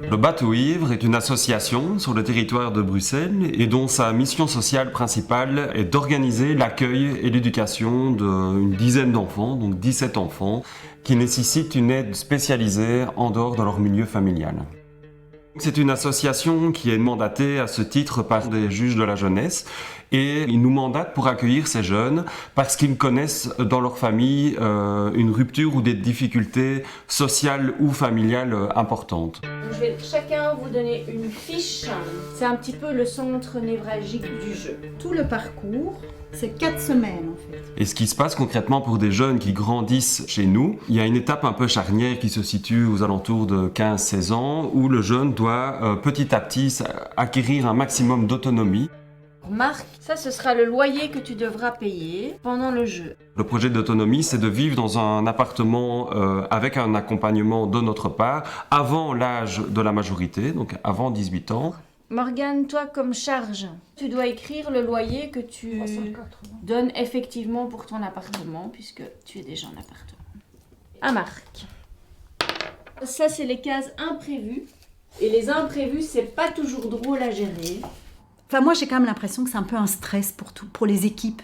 Le Bateau Ivre est une association sur le territoire de Bruxelles et dont sa mission sociale principale est d'organiser l'accueil et l'éducation d'une dizaine d'enfants, donc 17 enfants, qui nécessitent une aide spécialisée en dehors de leur milieu familial. C'est une association qui est mandatée à ce titre par des juges de la jeunesse et ils nous mandatent pour accueillir ces jeunes parce qu'ils connaissent dans leur famille une rupture ou des difficultés sociales ou familiales importantes. Je vais chacun vous donner une fiche. C'est un petit peu le centre névralgique du jeu. Tout le parcours, c'est 4 semaines en fait. Et ce qui se passe concrètement pour des jeunes qui grandissent chez nous, il y a une étape un peu charnière qui se situe aux alentours de 15-16 ans où le jeune doit petit à petit acquérir un maximum d'autonomie. Marc, ça ce sera le loyer que tu devras payer pendant le jeu. Le projet d'autonomie, c'est de vivre dans un appartement avec un accompagnement de notre part avant l'âge de la majorité, donc avant 18 ans. Morgane, toi comme charge, tu dois écrire le loyer que tu donnes effectivement pour ton appartement puisque tu es déjà en appartement. À Marc. Ça c'est les cases imprévues. Et les imprévus, c'est pas toujours drôle à gérer. Enfin, moi, j'ai quand même l'impression que c'est un peu un stress pour les équipes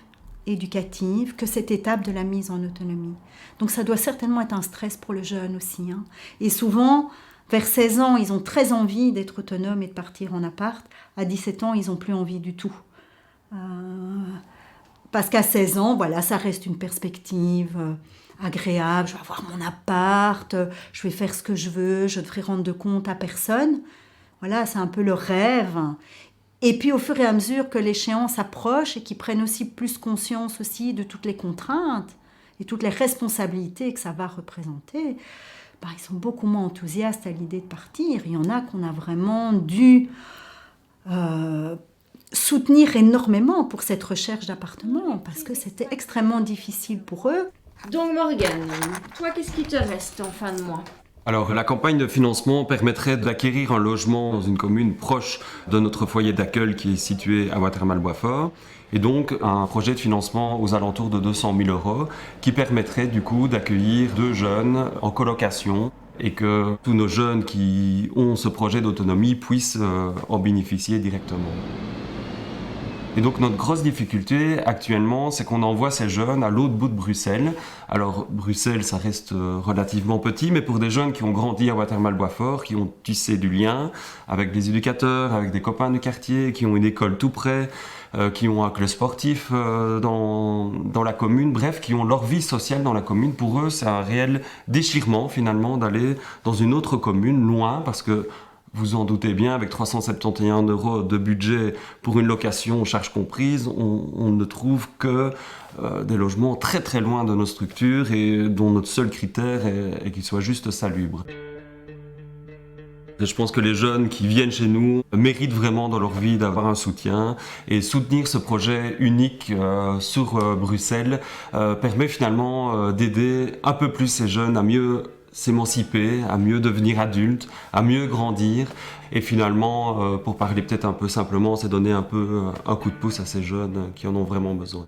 éducatives, que cette étape de la mise en autonomie. Donc, ça doit certainement être un stress pour le jeune aussi. Hein. Et souvent, vers 16 ans, ils ont très envie d'être autonomes et de partir en appart. À 17 ans, ils n'ont plus envie du tout. Parce qu'à 16 ans, voilà, ça reste une perspective agréable. Je vais avoir mon appart, je vais faire ce que je veux, je ne devrai rendre de compte à personne. Voilà, c'est un peu le rêve. Et puis au fur et à mesure que l'échéance approche et qu'ils prennent aussi plus conscience aussi de toutes les contraintes et toutes les responsabilités que ça va représenter, bah, ils sont beaucoup moins enthousiastes à l'idée de partir. Il y en a qu'on a vraiment dû soutenir énormément pour cette recherche d'appartement parce que c'était extrêmement difficile pour eux. Donc Morgane, toi qu'est-ce qui te reste en fin de mois ? Alors, la campagne de financement permettrait d'acquérir un logement dans une commune proche de notre foyer d'accueil qui est situé à Watermal-Boisfort. Et donc, un projet de financement aux alentours de 200 000 € qui permettrait du coup d'accueillir 2 jeunes en colocation et que tous nos jeunes qui ont ce projet d'autonomie puissent en bénéficier directement. Et donc notre grosse difficulté actuellement, c'est qu'on envoie ces jeunes à l'autre bout de Bruxelles. Alors Bruxelles, ça reste relativement petit, mais pour des jeunes qui ont grandi à Watermal-Boisfort, qui ont tissé du lien avec des éducateurs, avec des copains du quartier, qui ont une école tout près, qui ont un club sportif dans la commune, bref, qui ont leur vie sociale dans la commune. Pour eux, c'est un réel déchirement finalement d'aller dans une autre commune, loin, parce que vous en doutez bien, avec 371 € de budget pour une location, charges comprises, on ne trouve que des logements très très loin de nos structures et dont notre seul critère est qu'ils soient juste salubres. Et je pense que les jeunes qui viennent chez nous méritent vraiment dans leur vie d'avoir un soutien et soutenir ce projet unique sur Bruxelles permet finalement d'aider un peu plus ces jeunes à mieux s'émanciper, à mieux devenir adulte, à mieux grandir et finalement, pour parler peut-être un peu simplement, c'est donner un peu un coup de pouce à ces jeunes qui en ont vraiment besoin.